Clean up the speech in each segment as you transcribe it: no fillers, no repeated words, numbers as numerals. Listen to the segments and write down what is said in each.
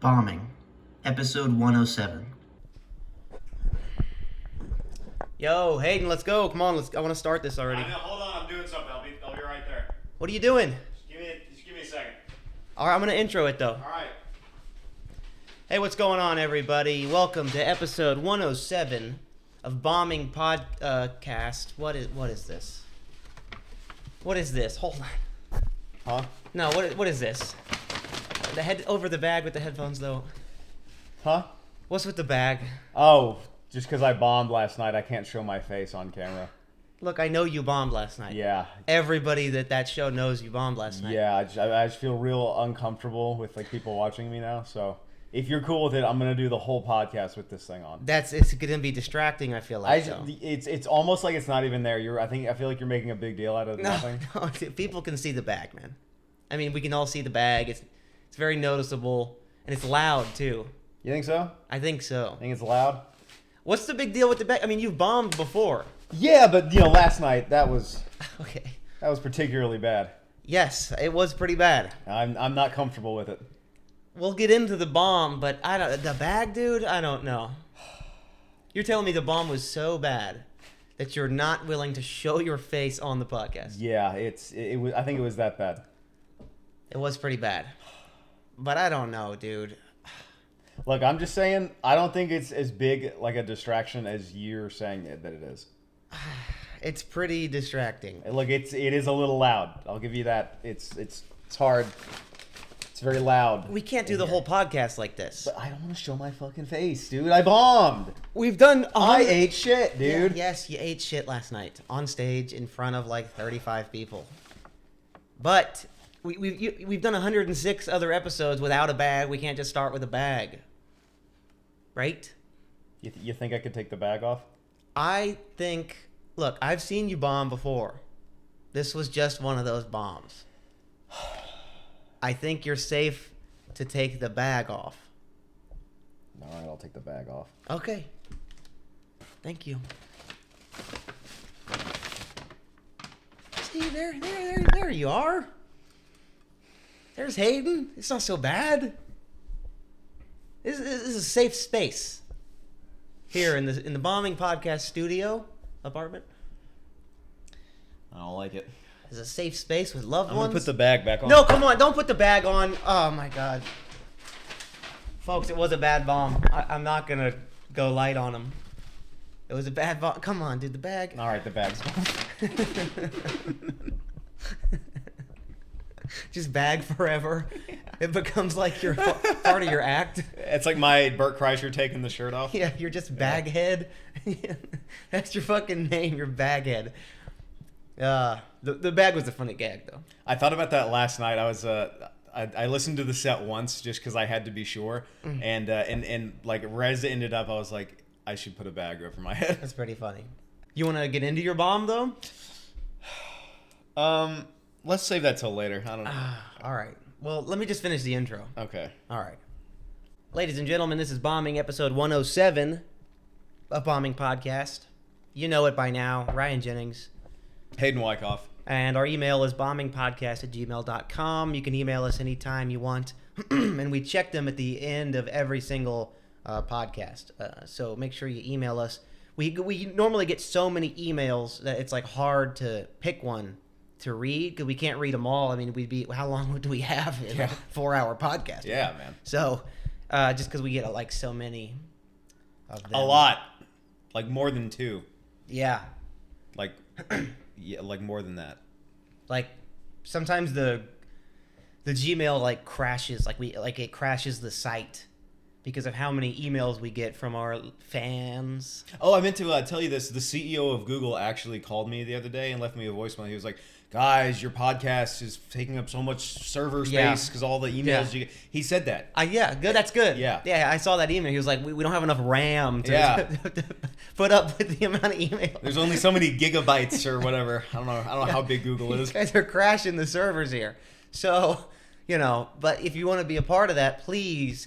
Bombing, episode 107. Yo, Haydn, let's go. Come on, I want to start this already. I know, hold on, I'm doing something. I'll be right there. What are you doing? Just give me a second. All right, I'm going to intro it, though. All right. Hey, what's going on, everybody? Welcome to episode 107 of Bombing Podcast. What is this? What is this? Hold on. Huh? No, what is this? The head over the bag with the headphones, though. Huh? What's with the bag? Oh, just because I bombed last night, I can't show my face on camera. Look, I know you bombed last night. Yeah. Everybody that show knows you bombed last night. Yeah, I just feel real uncomfortable with people watching me now. So if you're cool with it, I'm gonna do the whole podcast with this thing on. It's gonna be distracting. I feel like it's almost like it's not even there. I feel like you're making a big deal out of nothing. No, people can see the bag, man. I mean, we can all see the bag. It's very noticeable, and it's loud too. You think so? I think so. Think it's loud? What's the big deal with the bag? I mean, you've bombed before. Yeah, but last night that was Okay. that was particularly bad. Yes, it was pretty bad. I'm not comfortable with it. We'll get into the bomb, but the bag, dude, I don't know. You're telling me the bomb was so bad that you're not willing to show your face on the podcast. Yeah, it was. I think it was that bad. It was pretty bad. But I don't know, dude. Look, I'm just saying, I don't think it's as big like a distraction as you're saying that it is. It's pretty distracting. Look, it is a little loud. I'll give you that. It's hard. It's very loud. We can't do the whole podcast like this. But I don't want to show my fucking face, dude. I bombed. We've done. I ate shit, dude. Yeah, yes, you ate shit last night on stage in front of like 35 people. But we've done 106 other episodes without a bag. We can't just start with a bag, right? You think I could take the bag off? I think. Look, I've seen you bomb before. This was just one of those bombs. I think you're safe to take the bag off. All right, I'll take the bag off. Okay. Thank you. See, there you are. There's Haydn. It's not so bad. This is a safe space here in the Bombing Podcast studio apartment. I don't like it. It's a safe space with loved I'm ones. gonna put the bag back on. No, come on, don't put the bag on. Oh my God, folks, it was a bad bomb. I'm not gonna go light on him. It was a bad bomb. Come on, dude, the bag. All right, the bag's gone. Just bag forever. It becomes like your part of your act. It's like my Bert Kreischer taking the shirt off. Yeah, you're just baghead. That's your fucking name. You're baghead. The bag was a funny gag though. I thought about that last night. I listened to the set once just because I had to be sure, and like Rez ended up, I was like, I should put a bag over my head. That's pretty funny. You want to get into your bomb though? Let's save that till later. I don't know. All right. Well, let me just finish the intro. Okay. All right. Ladies and gentlemen, this is Bombing episode 107 of Bombing Podcast. You know it by now. Ryan Jennings. Haydn Wyckoff. And our email is bombingpodcast@gmail.com. You can email us anytime you want. And we check them at the end of every single podcast. So make sure you email us. We normally get so many emails that it's like hard to pick one to read because we can't read them all. I mean, how long do we have in a 4-hour podcast? Yeah, man. So just because we get like so many of them. A lot. Like more than 2. Yeah. Like, yeah, like more than that. Like sometimes the Gmail like crashes, it crashes the site because of how many emails we get from our fans. Oh, I meant to tell you this. The CEO of Google actually called me the other day and left me a voicemail. He was like, guys, your podcast is taking up so much server space because all the emails you get. He said that. Yeah, good. That's good. Yeah. Yeah, I saw that email. He was like, we don't have enough RAM to, to put up with the amount of emails. There's only so many gigabytes or whatever. I don't know how big Google is. You guys are crashing the servers here. So, but if you want to be a part of that, please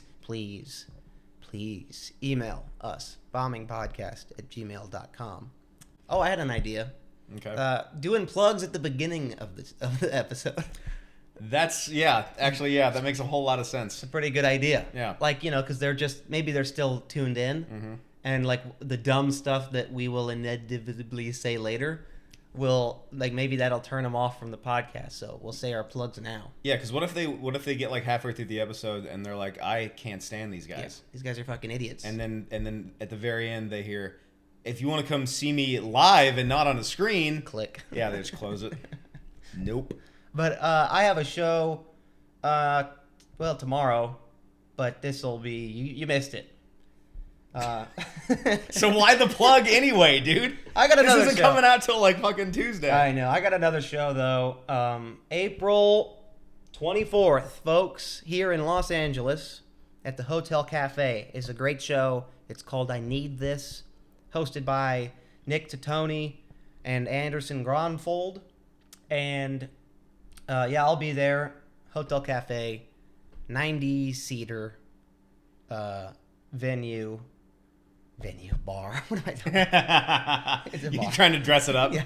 email us, bombingpodcast@gmail.com. Oh, I had an idea. Okay. Doing plugs at the beginning of the episode. Actually, that makes a whole lot of sense. It's a pretty good idea. Yeah. Like, because maybe they're still tuned in. Mm-hmm. And, like, the dumb stuff that we will inevitably say later maybe that'll turn them off from the podcast. So we'll say our plugs now. Yeah, because what if they get, like, halfway through the episode and they're like, I can't stand these guys. Yeah, these guys are fucking idiots. And then at the very end they hear, if you want to come see me live and not on a screen, click. Yeah, they just close it. Nope. But I have a show, tomorrow, but this will be, you missed it. So why the plug anyway, dude? I got another This isn't show. coming out till like fucking Tuesday. I know. I got another show though. April 24th, folks, here in Los Angeles at the Hotel Cafe is a great show. It's called I Need This, hosted by Nick Titoni and Anderson Gronfold. And I'll be there. Hotel Cafe, 90-seater venue bar. What am I doing? It's a bar. You trying to dress it up? Yeah.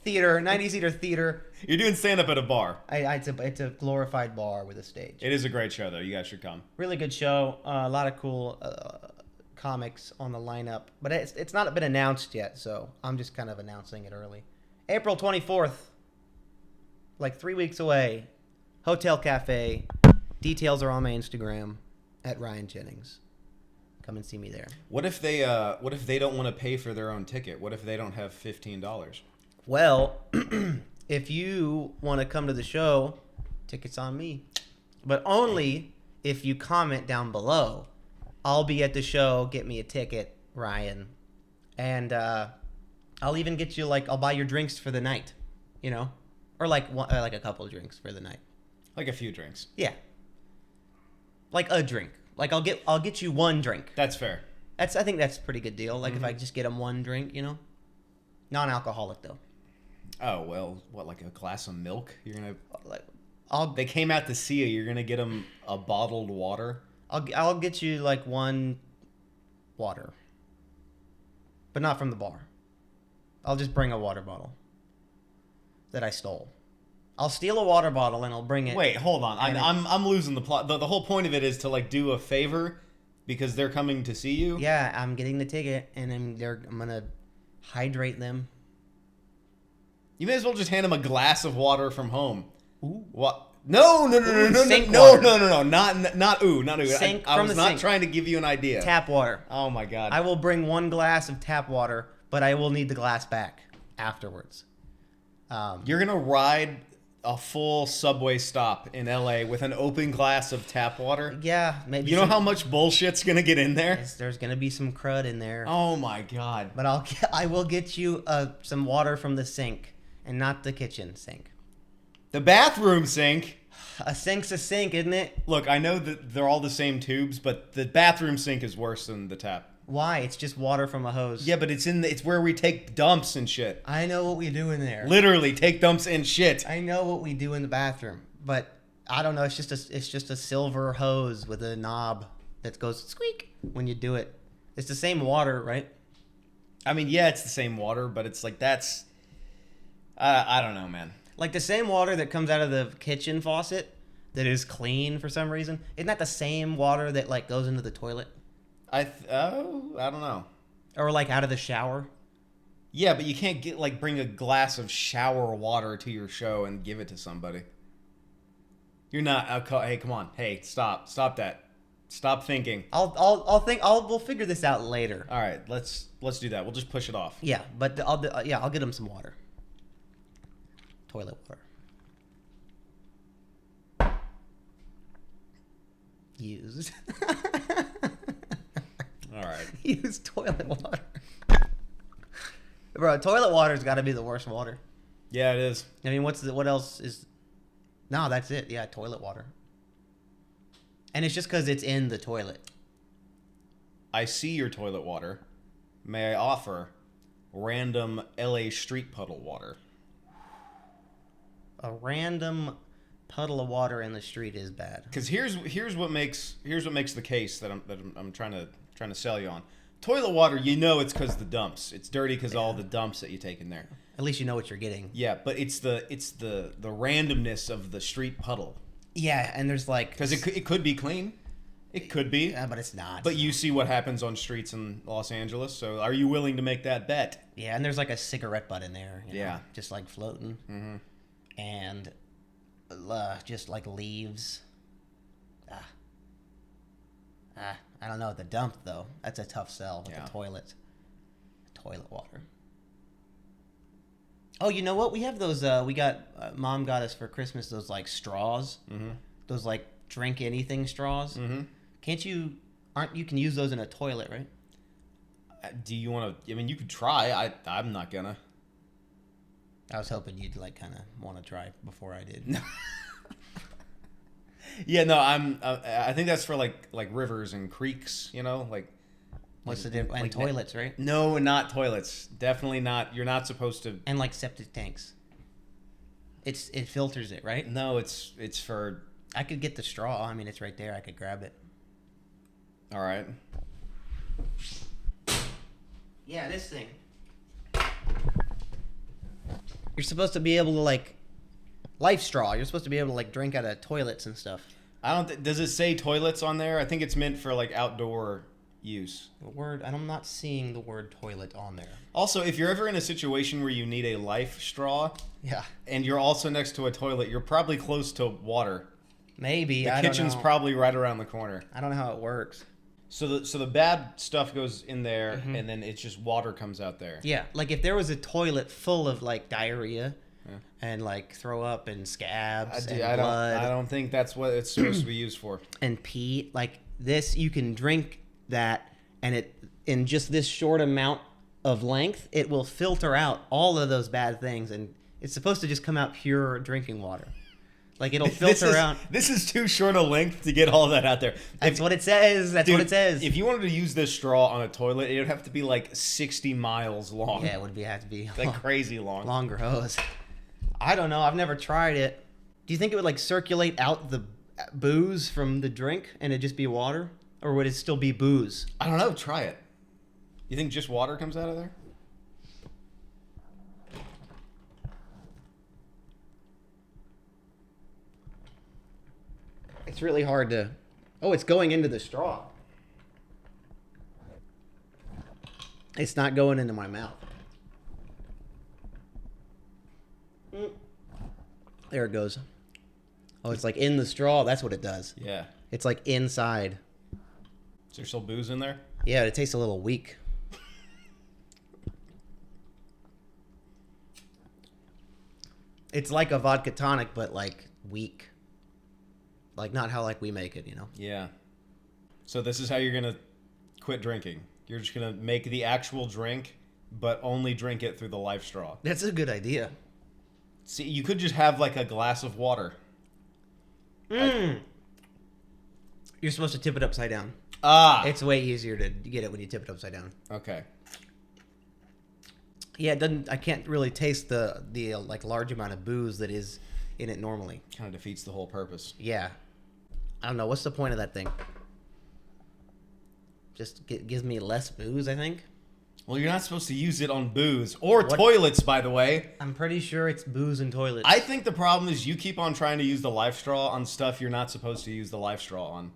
Theater, 90-seater theater. You're doing stand-up at a bar. It's a glorified bar with a stage. It is a great show, though. You guys should come. Really good show. A lot of cool comics on the lineup. But it's not been announced yet, so I'm just kind of announcing it early. April 24th, like 3 weeks away. Hotel Cafe. Details are on my Instagram at Ryan Jennings. Come and see me there. What if they don't want to pay for their own ticket? What if they don't have $15? Well, if you want to come to the show, tickets on me. But only if you comment down below. I'll be at the show. Get me a ticket, Ryan. And I'll even get you, I'll buy your drinks for the night, or a couple of drinks for the night. Like a few drinks. Yeah. Like a drink. I'll get you one drink. That's fair. I think that's a pretty good deal. If I just get them one drink, non-alcoholic though. Oh well, what, like a glass of milk? You're gonna They came out to see you. You're gonna get them a bottled water. I'll get you one water, but not from the bar. I'll just bring a water bottle that I stole. I'll steal a water bottle and I'll bring it. Wait, hold on. I'm losing the plot. The whole point of it is to do a favor because they're coming to see you. Yeah, I'm getting the ticket and I'm gonna hydrate them. You may as well just hand them a glass of water from home. Ooh. What? No, Sink water. not ooh. Sink I from was the not sink. trying to give you an idea. Tap water. Oh my god. I will bring one glass of tap water, but I will need the glass back afterwards. You're gonna ride a full subway stop in LA with an open glass of tap water? Yeah, maybe. You know how much bullshit's gonna get in there? Yes, there's gonna be some crud in there. Oh my god. But I will get you some water from the sink and not the kitchen sink. The bathroom sink? A sink's a sink, isn't it? Look, I know that they're all the same tubes, but the bathroom sink is worse than the tap. Why? It's just water from a hose. Yeah, but it's where we take dumps and shit. I know what we do in there. Literally, take dumps and shit. I know what we do in the bathroom, but I don't know. It's just a silver hose with a knob that goes squeak when you do it. It's the same water, right? I mean, yeah, it's the same water, but it's that's... I don't know, man. Like the same water that comes out of the kitchen faucet that is clean for some reason. Isn't that the same water that goes into the toilet? I don't know. Or out of the shower? Yeah, but you can't bring a glass of shower water to your show and give it to somebody. You're not. Hey, come on. Hey, stop that. Stop thinking. We'll figure this out later. All right, let's do that. We'll just push it off. Yeah, but I'll get him some water. Toilet water. Used. All right. Use toilet water. Bro, toilet water's got to be the worst water. Yeah, it is. I mean, what else is... No, that's it. Yeah, toilet water. And it's just because it's in the toilet. I see your toilet water. May I offer random LA street puddle water? A random puddle of water in the street is bad. Because here's what makes the case that I'm trying to sell you on. Toilet water, it's because of the dumps. It's dirty because all the dumps that you take in there. At least you know what you're getting. Yeah, but it's the randomness of the street puddle. Yeah, and there's like... Because it could be clean. It could be. Yeah, but it's not. But you see what happens on streets in Los Angeles, so are you willing to make that bet? Yeah, and there's like a cigarette butt in there. You know, Yeah. just like floating. Mm-hmm. And just like leaves. I don't know. At the dump, though, that's a tough sell with the toilet. Toilet water. Oh, you know what? We have those. Mom got us for Christmas those like straws. Mm-hmm. Those like drink anything straws. Mm-hmm. You can use those in a toilet, right? Do you want to? I mean, you could try. I'm not gonna. I was hoping you'd like kind of want to try before I did. Yeah, no, I think that's for like rivers and creeks, you know, like. What's the difference? And toilets, right? No, not toilets. Definitely not. You're not supposed to. And like septic tanks. It filters it, right? No, it's for. I could get the straw. I mean, it's right there. I could grab it. All right. Yeah, this thing. You're supposed to be able to like life straw. You're supposed to be able to like drink out of toilets and stuff. Does it say toilets on there? I think it's meant for like outdoor use. I'm not seeing the word toilet on there. Also, if you're ever in a situation where you need a life straw, yeah, and you're also next to a toilet, you're probably close to water. Maybe the kitchen's probably right around the corner. I don't know how it works. So the bad stuff goes in there, and then it's just water comes out there. Yeah, like if there was a toilet full of like diarrhea and like throw up and scabs and blood. I don't think that's what it's supposed to be used for. And pee, like this, you can drink that, and it in just this short amount of length, it will filter out all of those bad things, and it's supposed to just come out pure drinking water. Like it'll filter out. This is too short a length to get all that out there. That's what it says. That's what it says. If you wanted to use this straw on a toilet, it would have to be like 60 miles long. Yeah, it would have to be like crazy long. Longer hose. I don't know. I've never tried it. Do you think it would like circulate out the booze from the drink and it'd just be water, or would it still be booze? I don't know. Try it. You think just water comes out of there? It's really hard to... Oh, it's going into the straw. It's not going into my mouth. There it goes. Oh, it's like in the straw. That's what it does. Yeah. It's like inside. Is there still booze in there? Yeah, it tastes a little weak. It's like a vodka tonic, but like weak. Like not how like we make it, you know? Yeah. So this is how you're going to quit drinking. You're just going to make the actual drink, but only drink it through the life straw. That's a good idea. See, you could just have like a glass of water. You're supposed to tip it upside down. Ah. It's way easier to get it when you tip it upside down. Okay. Yeah, it doesn't. I can't really taste the like large amount of booze that is in it normally. Kind of defeats the whole purpose. Yeah. I don't know. What's the point of that thing? Just gives me less booze, I think. Well, you're not supposed to use it on booze or toilets, by the way. I'm pretty sure it's booze and toilets. I think the problem is you keep on trying to use the life straw on stuff you're not supposed to use the life straw on.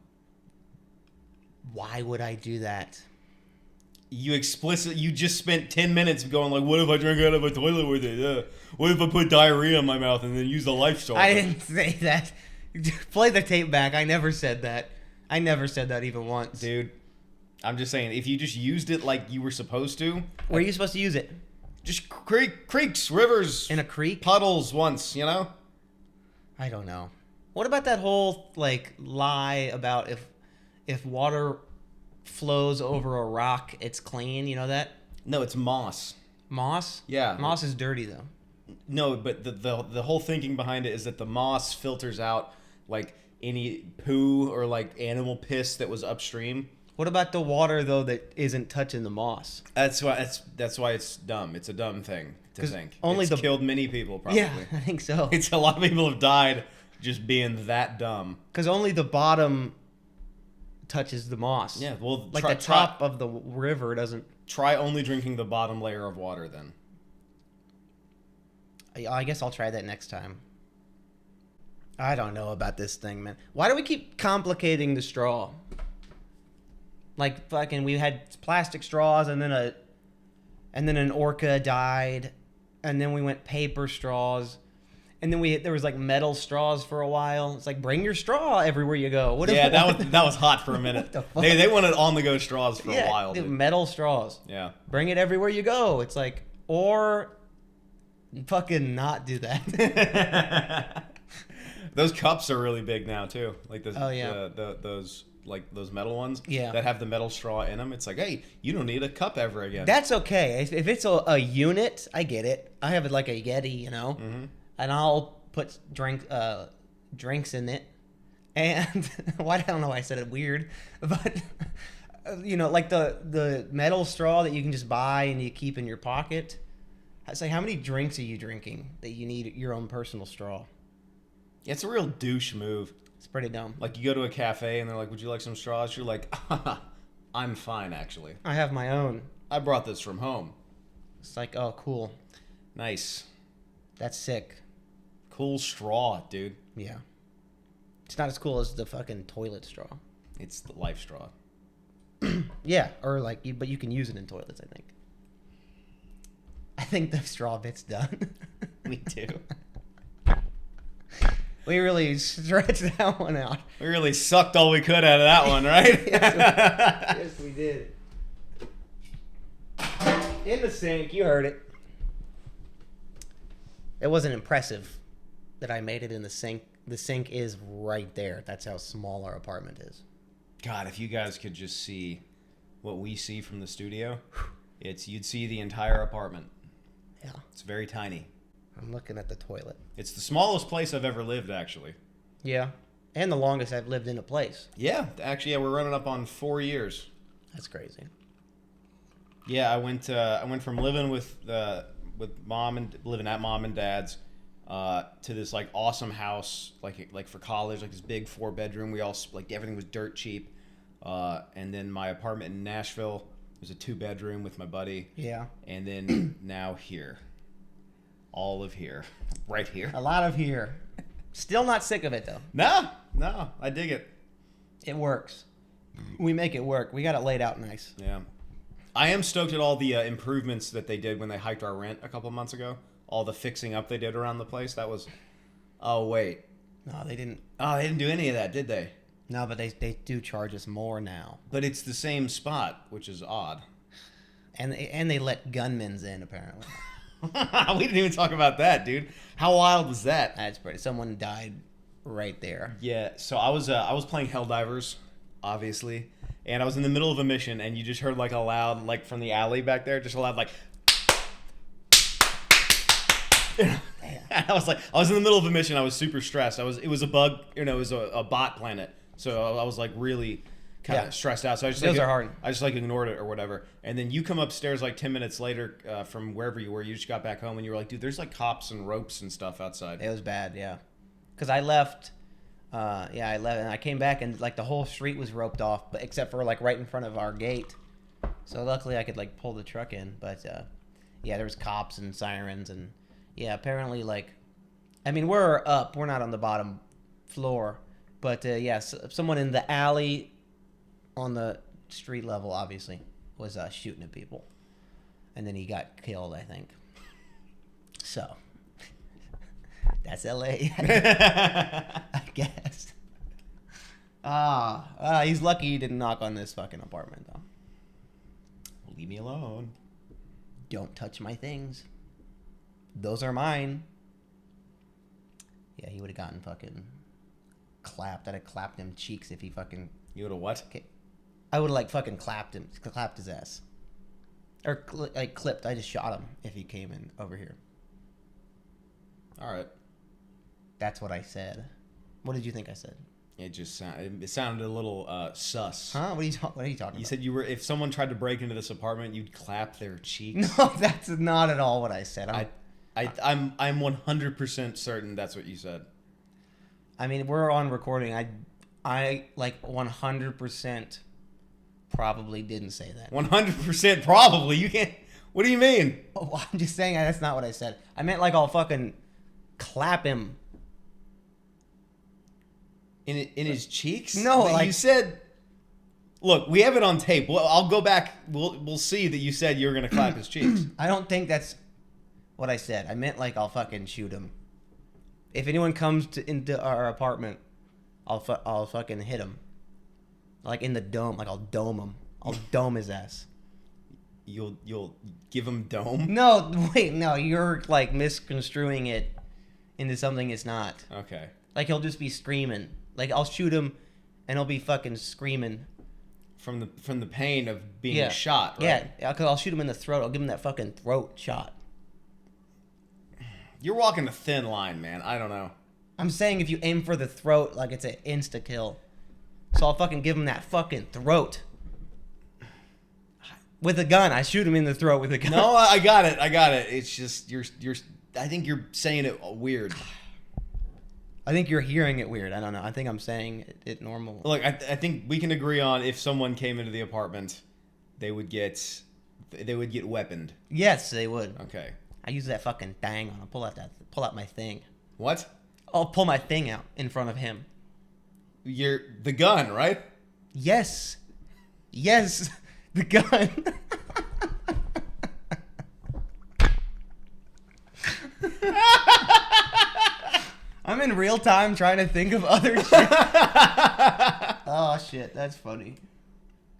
Why would I do that? You just spent 10 minutes going like, what if I drink out of a toilet with it? What if I put diarrhea in my mouth and then use the life straw? I didn't say that. Play the tape back. I never said that. I never said that even once. Dude, I'm just saying, if you just used it like you were supposed to. Where are you supposed to use it? Just creeks, rivers. In a creek? Puddles once, you know? I don't know. What about that whole, like, lie about if water flows over a rock, it's clean? You know that? No, it's moss. Moss? Yeah. Moss is dirty, though. No, but the whole thinking behind it is that the moss filters out, like, any poo or, like, animal piss that was upstream. What about the water, though, that isn't touching the moss? That's why it's dumb. It's a dumb thing to think. It's killed many people, probably. Yeah, I think so. It's a lot of people have died just being that dumb. Because only the bottom touches the moss. Yeah, well, like the top of the river doesn't. Try only drinking the bottom layer of water then. I guess I'll try that next time. I don't know about this thing, man. Why do we keep complicating the straw? Like fucking, we had plastic straws, and then an orca died, and then we went paper straws, and then there was like metal straws for a while. It's like, bring your straw everywhere you go. That was hot for a minute. What the fuck? They wanted on the go straws for a while. Dude, metal straws. Yeah. Bring it everywhere you go. It's like, or fucking not do that. Those cups are really big now too. Like those those metal ones. Yeah. That have the metal straw in them. It's like, hey, you don't need a cup ever again. That's okay. If it's a unit, I get it. I have it like a Yeti, you know, and I'll put drinks in it. And I don't know why I said it weird, but you know, like the metal straw that you can just buy and you keep in your pocket. It's like, how many drinks are you drinking that you need your own personal straw? It's a real douche move. It's pretty dumb. Like, you go to a cafe and they're like, would you like some straws? You're like, I'm fine, actually. I have my own. I brought this from home. It's like, oh, cool. Nice. That's sick. Cool straw, dude. Yeah. It's not as cool as the fucking toilet straw. It's the life straw. Yeah, or like, but you can use it in toilets, I think. I think the straw bit's done. Me too. We really stretched that one out. We really sucked all we could out of that one, right? Yes, we did. In the sink, you heard it. It wasn't impressive that I made it in the sink. The sink is right there. That's how small our apartment is. God, if you guys could just see what we see from the studio, you'd see the entire apartment. Yeah. It's very tiny. I'm looking at the toilet. It's the smallest place I've ever lived, actually. Yeah. And the longest I've lived in a place. Yeah, actually, yeah, we're running up on 4 years. That's crazy. Yeah, I went from living with mom and living at mom and dad's to this like awesome house like for college, like this big 4-bedroom. We all like everything was dirt cheap. And then my apartment in Nashville was a 2-bedroom with my buddy. Yeah. And then now here. All of here. Right here. A lot of here. Still not sick of it, though. No, I dig it. It works. We make it work. We got it laid out nice. Yeah. I am stoked at all the improvements that they did when they hiked our rent a couple months ago. All the fixing up they did around the place. That was... Oh, wait. No, they didn't. Oh, they didn't do any of that, did they? No, but they do charge us more now. But it's the same spot, which is odd. And they let gunmans in, apparently. We didn't even talk about that, dude. How wild was that? That's pretty. Someone died right there. Yeah, so I was playing Helldivers, obviously, and I was in the middle of a mission, and you just heard like a loud, like from the alley back there, just a loud like. I was in the middle of a mission. I was super stressed. It was a bug, it was a bot planet, so I was like really kind of stressed out. So I just Those are hard. I just like ignored it or whatever. And then you come upstairs like 10 minutes later from wherever you were. You just got back home and you were like, dude, there's like cops and ropes and stuff outside. It was bad, yeah. Because I left. I left and I came back and like the whole street was roped off, but except for like right in front of our gate. So luckily I could like pull the truck in, but there was cops and sirens and apparently like, I mean we're up, we're not on the bottom floor, but someone in the alley on the street level obviously was shooting at people, and then he got killed, I think. So that's LA. I guess. He's lucky he didn't knock on this fucking apartment, though. Leave me alone. Don't touch my things. Those are mine. Yeah, he would have gotten fucking clapped. I'd have clapped him cheeks if he fucking... You would have what? I would have, like, fucking clapped his ass. Or, clipped. I just shot him if he came in over here. All right. That's what I said. What did you think I said? It sounded a little sus. Huh? What are you talking about? You said if someone tried to break into this apartment, you'd clap their cheeks. No, that's not at all what I said. I'm 100% certain that's what you said. I mean, we're on recording. I like 100% probably didn't say that. 100% probably. You can't. What do you mean? Oh, I'm just saying that's not what I said. I meant like I'll fucking clap him. In his cheeks? No, But like you said. Look, we have it on tape. Well, I'll go back. We'll see that you said you were gonna clap his cheeks. I don't think that's what I said. I meant like I'll fucking shoot him. If anyone comes into our apartment, I'll fucking hit him. Like in the dome, like I'll dome him. I'll dome his ass. You'll give him dome? No, wait, no, you're like misconstruing it into something it's not. Okay. Like he'll just be screaming. Like I'll shoot him, and he'll be fucking screaming. From the pain of being shot, right? Yeah, because I'll shoot him in the throat. I'll give him that fucking throat shot. You're walking a thin line, man. I don't know. I'm saying if you aim for the throat, like it's an insta kill. So I'll fucking give him that fucking throat. With a gun. I shoot him in the throat with a gun. No, I got it. It's just you're. I think you're saying it weird. I think you're hearing it weird. I don't know. I think I'm saying it normal. Look, I think we can agree on if someone came into the apartment, they would get weaponed. Yes, they would. Okay. I use that fucking thing on him. Pull out my thing. What? I'll pull my thing out in front of him. You're the gun, right? Yes. Yes. The gun. I'm in real time trying to think of other shit. Oh shit, that's funny.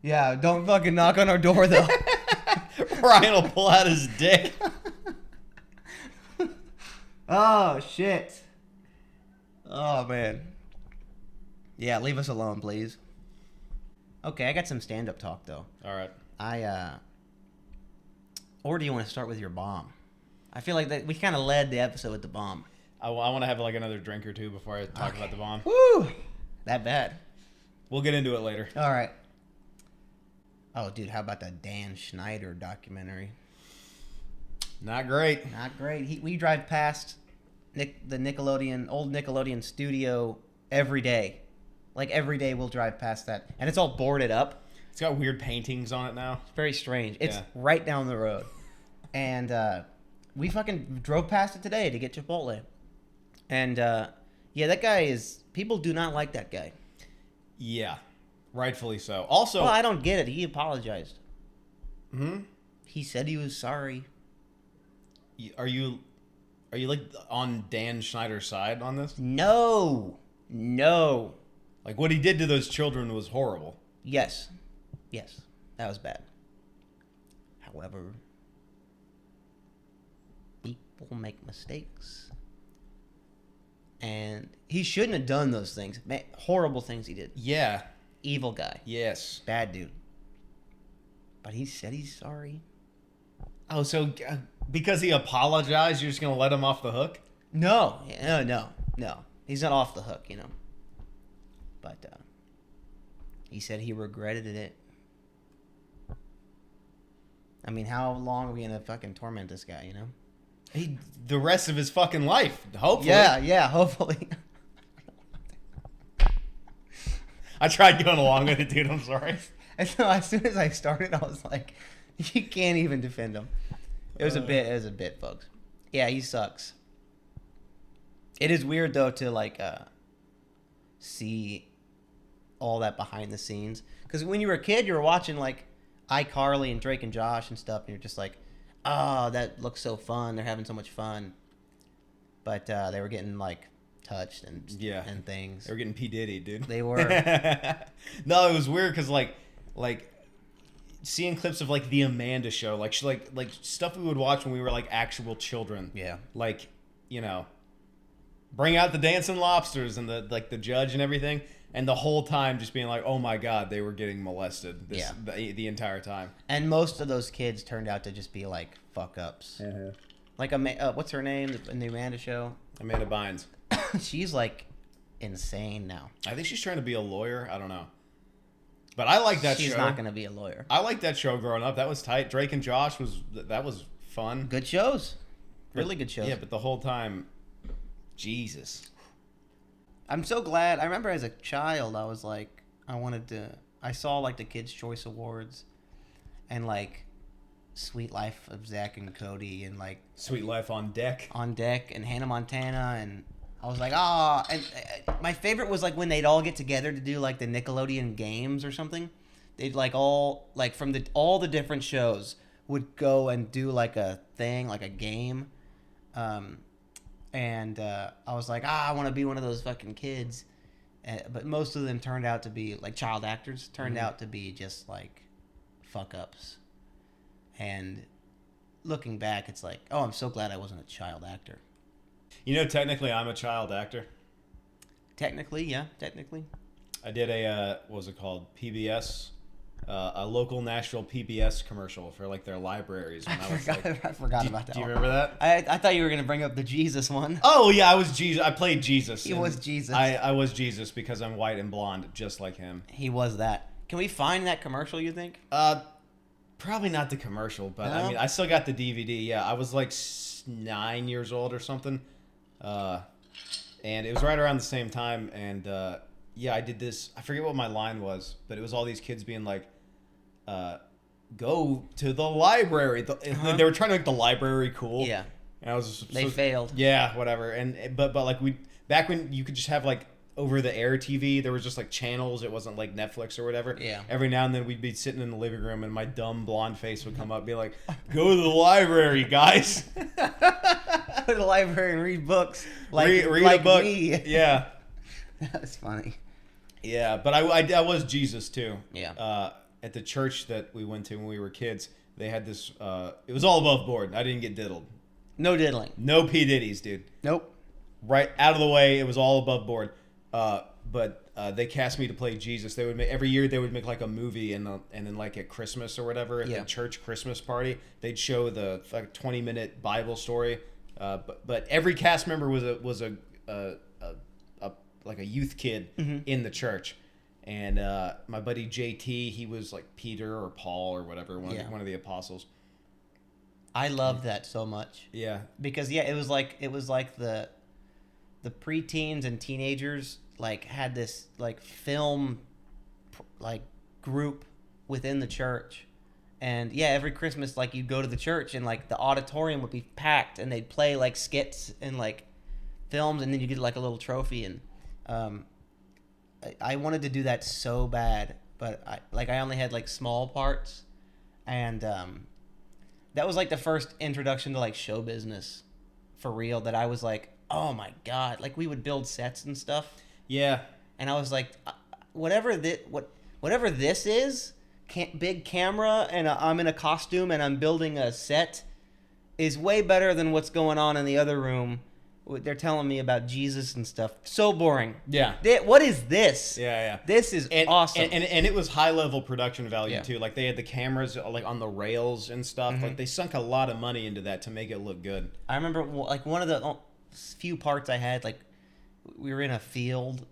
Yeah, don't fucking knock on our door though. Ryan will pull out his dick. Oh shit. Oh man. Yeah, leave us alone, please. Okay, I got some stand-up talk though. All right. Or do you want to start with your bomb? I feel like that we kind of led the episode with the bomb. I want to have like another drink or two before I talk about the bomb. Woo! That bad. We'll get into it later. All right. Oh, dude, how about that Dan Schneider documentary? Not great. Not great. We drive past the old Nickelodeon studio every day. Like every day we'll drive past that, and it's all boarded up. It's got weird paintings on it now. It's very strange. It's Yeah. right down the road, and we fucking drove past it today to get Chipotle. And yeah, that guy is. People do not like that guy. Yeah, rightfully so. Also, Well, I don't get it. He apologized. hmm? He said he was sorry. Are you like on Dan Schneider's side on this? No. Like what he did to those children was horrible. Yes, that was bad. However, people make mistakes, and he shouldn't have done those things. Horrible things he did. Yeah. Evil guy. Yes. Bad dude. But he said he's sorry. Oh, so because he apologized, you're just gonna let him off the hook? No. He's not off the hook, you know. But he said he regretted it. I mean, how long are we gonna fucking torment this guy, you know? The rest of his fucking life, hopefully. Yeah, hopefully. I tried going along with it, dude. I'm sorry. And so as soon as I started, I was like, you can't even defend him. It was a bit, folks. Yeah, he sucks. It is weird though to like see all that behind the scenes, because when you were a kid, you were watching like iCarly and Drake and Josh and stuff, and you're just like, oh, that looks so fun. They're having so much fun. But they were getting like touched and things. They were getting P. Diddy, dude. They were. No, it was weird because like seeing clips of like the Amanda Show, like stuff we would watch when we were like actual children. Yeah. Like, you know, bring out the dancing lobsters and the judge and everything, and the whole time just being like, oh my god, they were getting molested. The entire time. And most of those kids turned out to just be like fuck ups. Uh-huh. Like what's her name in the Amanda Show? Amanda Bynes. She's like insane now. I think she's trying to be a lawyer. I don't know. But I like that show. She's not going to be a lawyer. I liked that show growing up. That was tight. Drake and Josh was fun. Good shows. Really good shows. Yeah, but the whole time, Jesus. I'm so glad. I remember as a child, I was like, I saw like the Kids' Choice Awards, and like Sweet Life of Zach and Cody and like Sweet Life on Deck. On Deck and Hannah Montana, and I was like, oh, and my favorite was like when they'd all get together to do like the Nickelodeon games or something. They'd like all like from all the different shows would go and do like a thing, like a game. And I was like, I want to be one of those fucking kids. But most of them turned out to be like child actors, turned out to be just like fuck ups. And looking back, it's like, oh, I'm so glad I wasn't a child actor. You know, technically, I'm a child actor. Technically, yeah, technically. I did a, what was it called? PBS, a local Nashville PBS commercial for like their libraries. When I forgot about that. Do you remember that? I thought you were going to bring up the Jesus one. Oh, yeah, I was Jesus. I played Jesus. He was Jesus. I was Jesus because I'm white and blonde, just like him. He was that. Can we find that commercial, you think? Probably not the commercial, but No? I mean, I still got the DVD. Yeah, I was like 9 years old or something. And it was right around the same time. And yeah, I did this. I forget what my line was, but it was all these kids being like, go to the library. They were trying to make the library cool. Yeah. And I was They failed. Yeah, whatever. And but like back when you could just have like over the air TV, there was just like channels. It wasn't like Netflix or whatever. Yeah. Every now and then we'd be sitting in the living room and my dumb blonde face would come up and be like, go to the library, guys. Go to the library and read books. Like, read like a book. me. Yeah. That's funny. Yeah, but I was Jesus too. Yeah. At the church that we went to when we were kids, they had this, it was all above board. I didn't get diddled. No diddling. No P. Diddy's, dude. Nope. Right out of the way. It was all above board. But they cast me to play Jesus. They would every year they would make like a movie and then like at Christmas or whatever at the church Christmas party they'd show the like 20-minute Bible story. But every cast member was a like a youth kid in the church. And my buddy JT, he was like Peter or Paul or whatever, one of the apostles. I loved that so much. Yeah. Because it was like the preteens and teenagers like had this like film like group within the church. And every Christmas like you'd go to the church and like the auditorium would be packed and they'd play like skits and like films and then you get like a little trophy. And I wanted to do that so bad, but I only had like small parts. And that was like the first introduction to like show business for real, that I was like, oh my God, like we would build sets and stuff. Yeah. And I was like, whatever this is, big camera and I'm in a costume and I'm building a set is way better than what's going on in the other room. They're telling me about Jesus and stuff. So boring. Yeah. What is this? Yeah. This is awesome. And it was high level production value Yeah. too. Like they had the cameras like on the rails and stuff. Like they sunk a lot of money into that to make it look good. I remember like one of the few parts I had, like we were in a field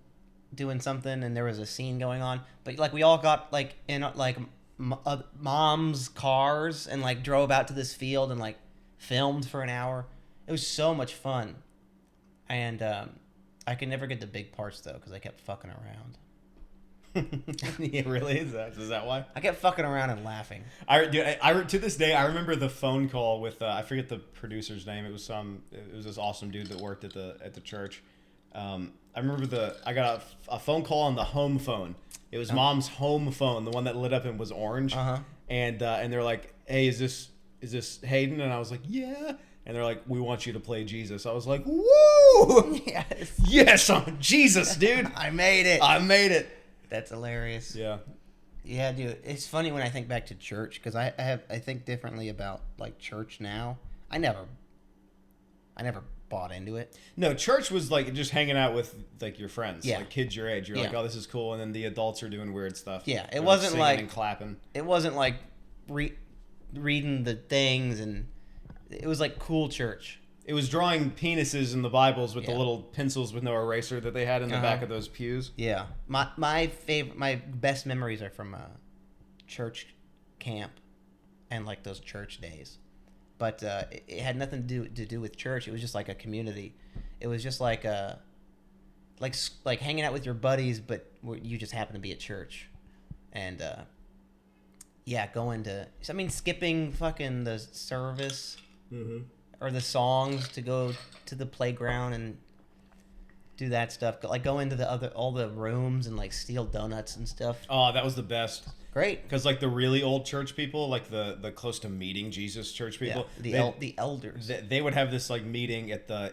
doing something and there was a scene going on, but like we all got like in like mom's cars and like drove out to this field and like filmed for an hour. It was so much fun. And I could never get the big parts though because I kept fucking around. Yeah, really? Is that why? I kept fucking around and laughing. I to this day I remember the phone call with I forget the producer's name. It was this awesome dude that worked at the church. I remember I got a phone call on the home phone. It was Mom's home phone, the one that lit up and was orange. And they're like, "Hey, is this Haydn?" And I was like, "Yeah." And they're like, "We want you to play Jesus." I was like, "Woo! Yes, I'm Jesus, dude. I made it. That's hilarious. Yeah. Yeah, dude. It's funny when I think back to church because I think differently about like church now. I never bought into it. No, church was like just hanging out with like your friends, Yeah. like kids your age. You're like, "Oh, this is cool," and then the adults are doing weird stuff. Yeah, it They're, wasn't singing like and clapping. It wasn't like reading the things, and it was like cool church. It was drawing penises in the Bibles with the Yeah. little pencils with no eraser that they had in the back of those pews. Yeah, my best memories are from church camp and like those church days, but it had nothing to do with church. It was just like a community. It was just like like hanging out with your buddies, but you just happen to be at church, and yeah, skipping fucking the service Mm-hmm. or the songs to go to the playground and do that stuff. Like go into all the rooms and like steal donuts and stuff. Oh, that was the best. Great. Because like the really old church people, like the close to meeting Jesus church people, the elders, they would have this like meeting at the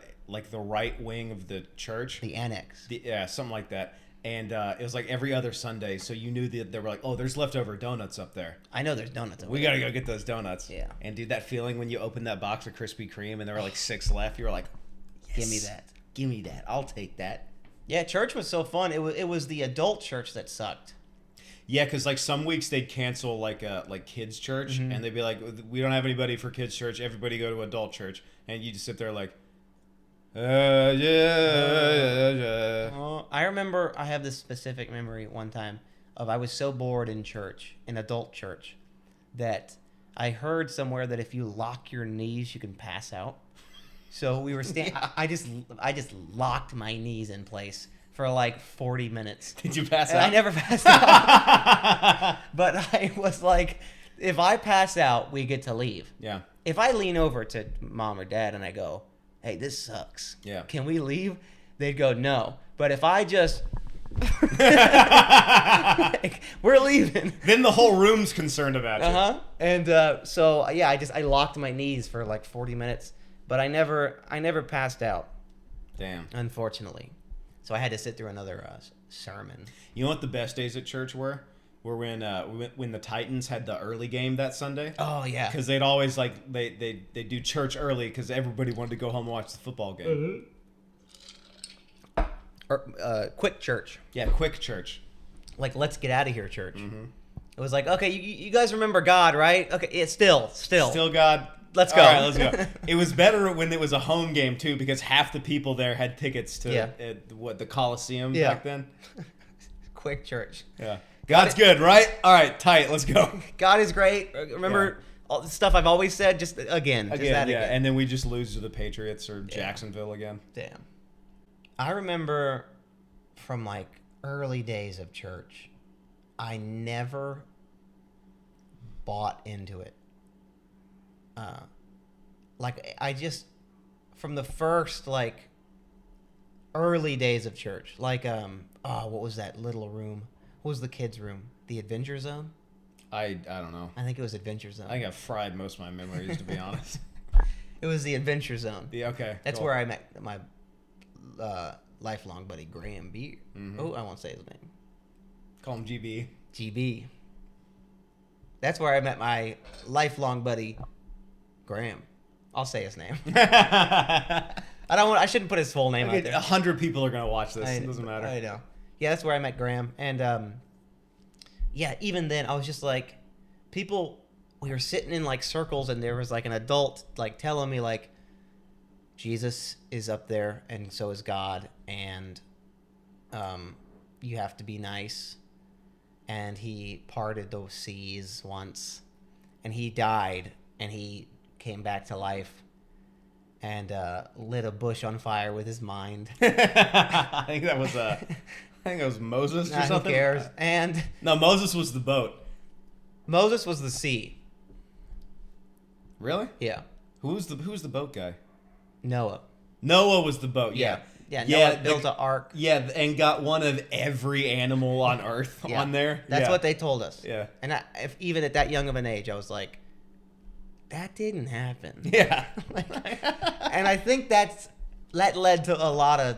right wing of the church, the annex. Something like that. And it was like every other Sunday, so you knew that they were like, oh, there's leftover donuts up there. I know there's donuts. We gotta go get those donuts. Yeah. And dude, that feeling when you opened that box of Krispy Kreme and there were like 6 left, you were like, yes, give me that. Give me that. I'll take that. Yeah, church was so fun. It was the adult church that sucked. Yeah, because like some weeks they'd cancel like kids church, Mm-hmm. and they'd be like, we don't have anybody for kids church. Everybody go to adult church, and you just sit there like, yeah. I remember I have this specific memory one time of I was so bored in church, in adult church, that I heard somewhere that if you lock your knees, you can pass out. So we were standing. I just locked my knees in place for like 40 minutes. Did you pass And out? I never passed out. But I was like, if I pass out, we get to leave. Yeah. If I lean over to mom or dad and I go, hey, this sucks. Yeah. Can we leave? They'd go, no. But if I just... like, we're leaving. Then the whole room's concerned about you. Uh-huh. And so, yeah, I locked my knees for like 40 minutes. But I never passed out, Damn. unfortunately. So I had to sit through another sermon. You know what the best days at church were? Were when the Titans had the early game that Sunday. Oh, yeah. Because they'd always like they do church early because everybody wanted to go home and watch the football game. Quick church. Yeah, quick church. Like, let's get out of here church. Mm-hmm. It was like, okay, you guys remember God, right? Okay, it's still. God. Let's go. All right, let's go. It was better when it was a home game too, because half the people there had tickets to the Coliseum back then. Quick church. Yeah, God's good, right? All right, tight. Let's go. God is great. Remember all the stuff I've always said. Just again. And then we just lose to the Patriots or Jacksonville again. Damn. I remember from like early days of church, I never bought into it. From the first like early days of church, like what was that little room? What was the kids' room? The Adventure Zone? I don't know. I think it was Adventure Zone. I think I've fried most of my memories, to be honest. It was the Adventure Zone. Yeah, okay. That's cool. where I met my lifelong buddy Graham B. Mm-hmm. Oh, I won't say his name. Call him GB. GB. That's where I met my lifelong buddy Graham. I'll say his name. I shouldn't put his full name out there. 100 people are gonna watch this. It doesn't matter. I know. Yeah, that's where I met Graham, and even then I was just like, we were sitting in like circles, and there was like an adult like telling me like, Jesus is up there, and so is God, and you have to be nice, and he parted those seas once, and he died, and he came back to life and lit a bush on fire with his mind. I think that was Moses or something. Who cares? And no, Moses was the boat. Moses was the sea. Really? Yeah. Who's the boat guy? Noah. Noah was the boat. Yeah. Noah built an ark. Yeah, and got one of every animal on Earth on there. That's what they told us. Yeah. And even at that young of an age, I was like, that didn't happen. Yeah. And I think that led to a lot of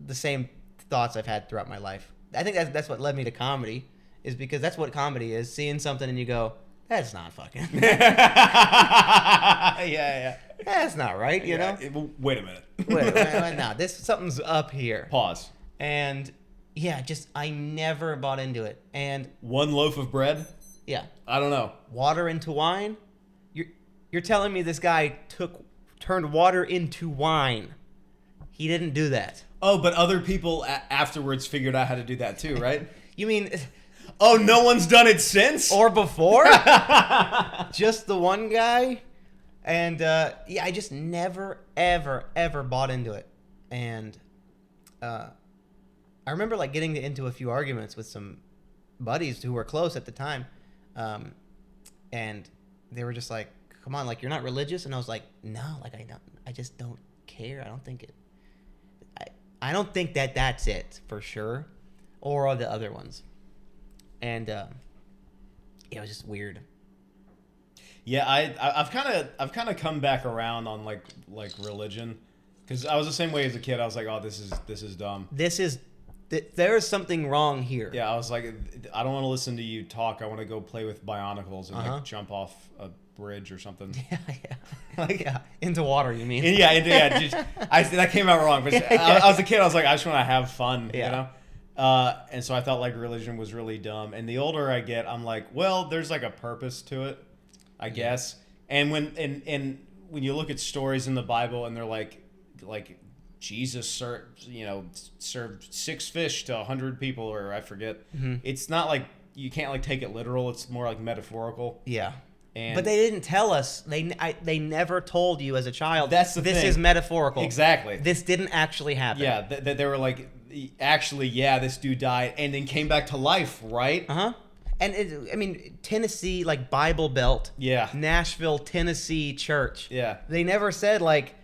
the same thoughts I've had throughout my life. I think that's what led me to comedy, is because that's what comedy is, seeing something and you go, that's not fucking. Yeah. That's not right, you know? Wait a minute. wait, no, something's up here. Pause. And I never bought into it. And one loaf of bread? yeah. I don't know. Water into wine? You're telling me this guy turned water into wine. He didn't do that. Oh, but other people afterwards figured out how to do that too, right? You mean... Oh, no one's done it since? Or before? Just the one guy? And, I just never, ever, ever bought into it. And I remember, like, getting into a few arguments with some buddies who were close at the time And they were just like, come on, like, you're not religious? And I was like, no, like, I just don't care. I don't think I don't think that's it for sure, or all the other ones. And it was just weird. Yeah, I've kind of come back around on like religion, because I was the same way as a kid. I was like, oh, this is dumb. There is something wrong here. Yeah, I was like, I don't want to listen to you talk. I want to go play with Bionicles and like jump off a bridge or something. Yeah, like into water. You mean? That came out wrong. But I was a kid. I was like, I just want to have fun. Yeah. You know. And so I thought like religion was really dumb. And the older I get, I'm like, well, there's like a purpose to it, I guess. And when you look at stories in the Bible and they're like Jesus served 6 fish to 100 people, or I forget. Mm-hmm. It's not like you can't like take it literal. It's more like metaphorical. Yeah. And but they didn't tell us. They never told you as a child. That's the this thing. Is metaphorical. Exactly. This didn't actually happen. Yeah. They were like, actually, yeah, this dude died and then came back to life, right? And Tennessee, like Bible Belt. Yeah. Nashville, Tennessee church. Yeah. They never said like,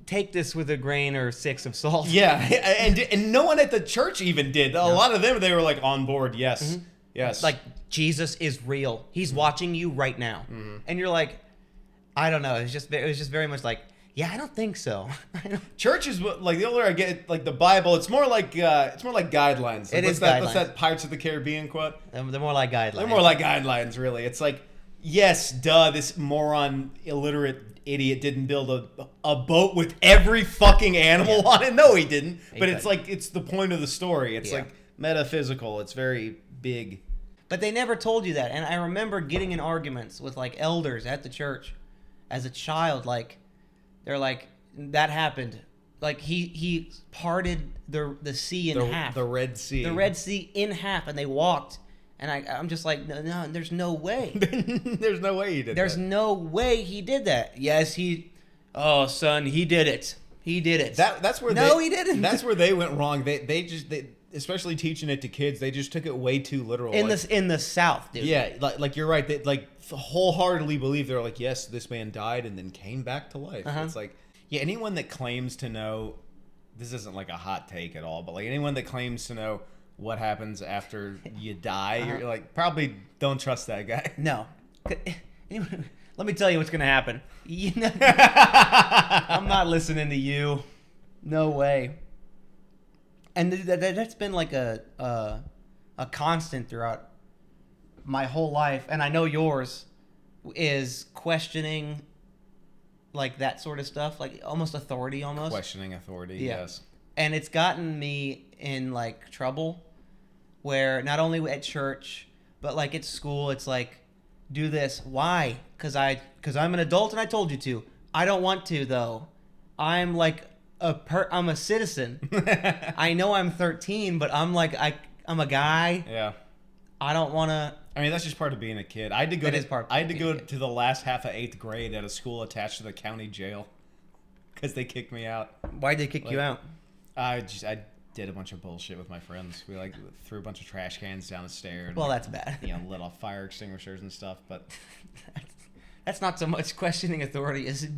take this with a grain or 6 of salt. Yeah, and no one at the church even did. A lot of them, they were like on board. Yes, mm-hmm. Yes. Like, Jesus is real. He's watching you right now. Mm-hmm. And you're like, I don't know. It was just very much like, yeah, I don't think so. Church is like, the older I get, like the Bible, it's more like guidelines. Like, What's that Pirates of the Caribbean quote? They're more like guidelines. They're more like guidelines, really. It's like, yes, duh, this moron, illiterate idiot didn't build a boat with every fucking animal on it. No, he didn't. But it's like, it's the point of the story. It's like metaphysical. It's very big. But they never told you that. And I remember getting in arguments with like elders at the church as a child. Like, they're like, that happened. Like, he parted the sea in half. The Red Sea. The Red Sea in half, and they walked. And I'm just like, no, there's no way. There's no way he did that. There's no way he did that. Yes, oh, son, he did it. He did it. That's where he didn't. That's where they went wrong. They especially teaching it to kids, they just took it way too literal. In the South, dude. Yeah, like you're right. They like wholeheartedly believe, they're like, yes, this man died and then came back to life. It's like, yeah, anyone that claims to know, this isn't like a hot take at all, but like anyone that claims to know what happens after you die, you're like, probably don't trust that guy. No. Let me tell you what's going to happen. I'm not listening to you. No way. And that's been like a constant throughout my whole life, and I know yours, is questioning like that sort of stuff, like almost authority almost. Questioning authority, yes. And it's gotten me in like trouble where not only at church, but like at school, it's like, do this. Why? Because I'm an adult and I told you to. I don't want to though. I'm like I'm a citizen. I know I'm 13, but I'm like I'm a guy. Yeah. I don't want to. I mean, that's just part of being a kid. I had to go to the last half of 8th grade at a school attached to the county jail because they kicked me out. Why'd they kick you out? I did a bunch of bullshit with my friends. We like threw a bunch of trash cans down the stairs. Well, that's bad. Lit off fire extinguishers and stuff. But that's not so much questioning authority as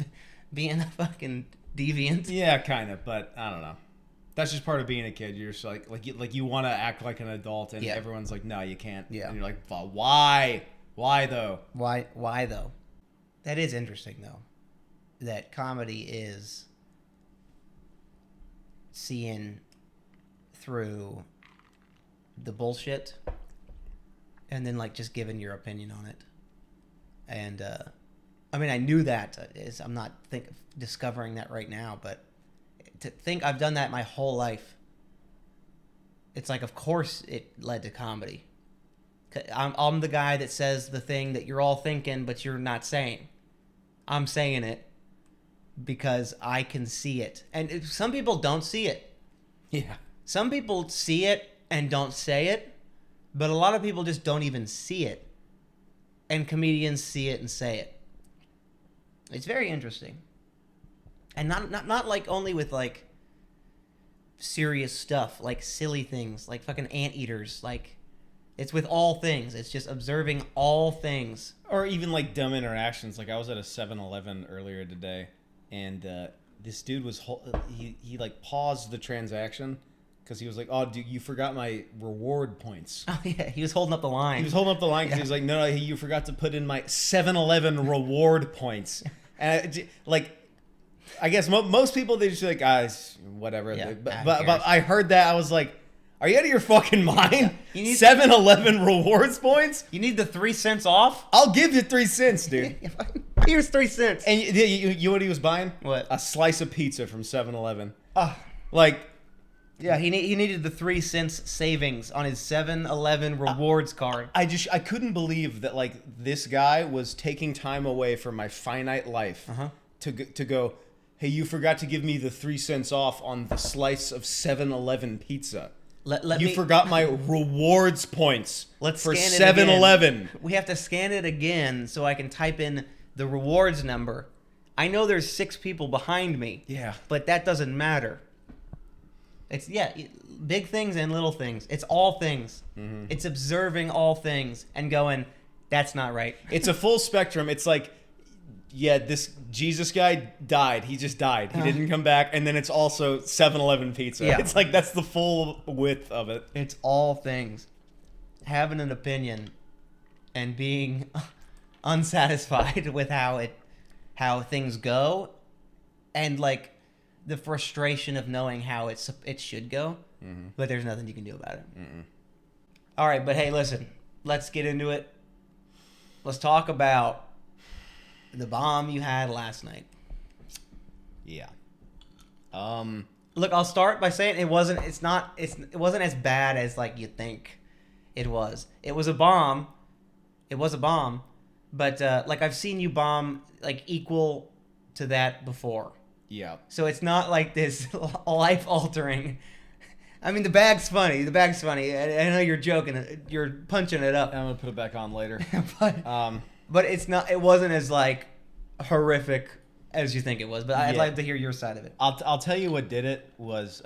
being a fucking deviant. Yeah, kind of. But I don't know. That's just part of being a kid. You're just like you want to act like an adult, and everyone's like, no, you can't. Yeah. And you're like, why? Why though? Why though? That is interesting though. That comedy is seeing through the bullshit and then like just giving your opinion on it. And I mean, I knew that. I'm not discovering that right now, but to think I've done that my whole life, it's like, of course it led to comedy. I'm the guy that says the thing that you're all thinking but you're not saying. I'm saying it because I can see it. And some people don't see it. Yeah. Some people see it and don't say it, but a lot of people just don't even see it. And comedians see it and say it. It's very interesting. And not like only with like serious stuff, like silly things, like fucking anteaters. Like, It's with all things. It's just observing all things. Or even like dumb interactions. Like I was at a 7-Eleven earlier today, and this dude was he like paused the transaction because he was like, "Oh, dude, you forgot my reward points." Oh yeah, he was holding up the line. He was holding up the line because he was like, "No, you forgot to put in my 7-Eleven reward points." And I guess most people, they just like, whatever. Yeah, but I heard that, I was like, are you out of your fucking mind? You need 7-Eleven rewards points? You need the 3 cents off? I'll give you 3 cents, dude. Here's 3 cents. And you know what he was buying? What? A slice of pizza from 7-Eleven. Yeah, he needed the 3 cents savings on his 7-Eleven rewards card. I couldn't believe that like this guy was taking time away from my finite life to go, hey, you forgot to give me the 3 cents off on the slice of 7-Eleven pizza. You forgot my rewards points for 7-Eleven. We have to scan it again so I can type in the rewards number. I know there's 6 people behind me. Yeah. But that doesn't matter. It's, big things and little things. It's all things. Mm-hmm. It's observing all things and going, that's not right. It's a full spectrum. It's like, yeah, this Jesus guy died. He just died. He didn't come back. And then it's also 7-Eleven pizza. Yeah. It's like, that's the full width of it. It's all things. Having an opinion and being unsatisfied with how things go, and like the frustration of knowing how it should go, but there's nothing you can do about it. All right, but hey, listen, let's get into it. Let's talk about the bomb you had last night. Yeah. Look, I'll start by saying it wasn't as bad as like you think it was. It was a bomb. But like I've seen you bomb like equal to that before. Yeah. So it's not like this life altering. I mean, the bag's funny. I know you're joking. You're punching it up. I'm gonna put it back on later. But it's not. It wasn't as like horrific as you think it was. But I'd like to hear your side of it. I'll tell you what did it was.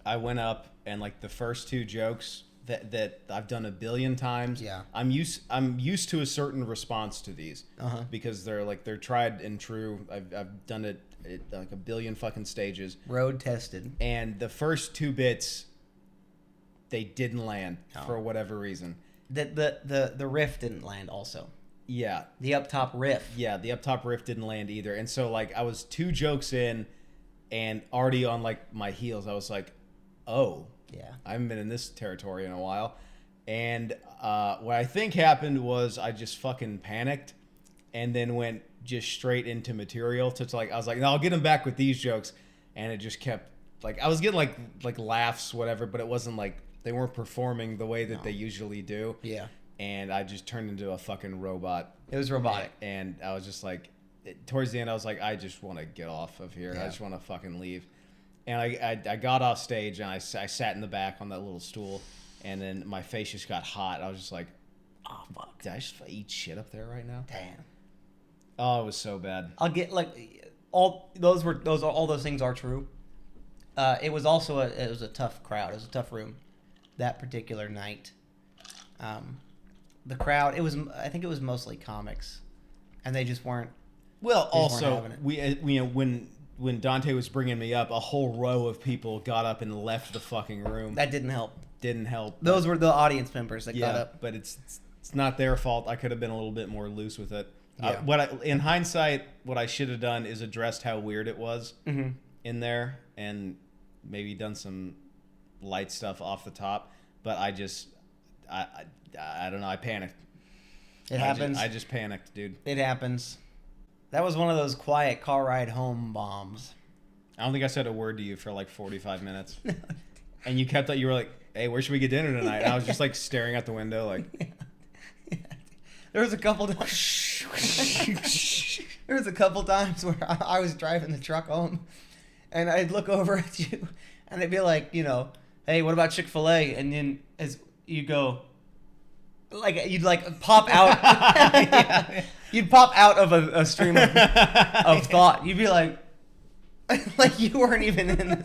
I went up and like the first 2 jokes that I've done a billion times. Yeah. I'm used to a certain response to these because they're tried and true. I've done it at like a billion fucking stages. Road tested. And the first 2 bits, they didn't land for whatever reason. The riff didn't land also. Yeah. The up top riff. Yeah, the up top riff didn't land either. And so like I was 2 jokes in and already on like my heels. I was like, oh. Yeah. I haven't been in this territory in a while. And what I think happened was I just fucking panicked and then went just straight into material. I was like, no, I'll get him back with these jokes. And it just kept, like, I was getting like laughs, whatever, but it wasn't like, they weren't performing the way that they usually do. Yeah. And I just turned into a fucking robot. It was robotic. And I was just like, towards the end, I was like, I just want to get off of here. Yeah. I just want to fucking leave. And I got off stage and I sat in the back on that little stool, and then my face just got hot. I was just like, oh fuck, did I just eat shit up there right now? Damn. Oh, it was so bad. I'll get like all those things are true. It was also a tough crowd. It was a tough room that particular night. The crowd, I think it was mostly comics, and they just weren't. Well, also when Dante was bringing me up, a whole row of people got up and left the fucking room. That didn't help. Those were the audience members that got up. But it's not their fault. I could have been a little bit more loose with it. Yeah. In hindsight, what I should have done is addressed how weird it was in there, and maybe done some light stuff off the top. But I don't know. I panicked. It happens. I just panicked, dude. It happens. That was one of those quiet car ride home bombs. I don't think I said a word to you for like 45 minutes. And you were like, hey, where should we get dinner tonight? And I was just like staring out the window like. Yeah. There was a couple times where I was driving the truck home, and I'd look over at you, and I'd be like, hey, what about Chick-fil-A? And then as you go, like you'd like pop out. Yeah. You'd pop out of a stream of thought. You'd be like you weren't even in.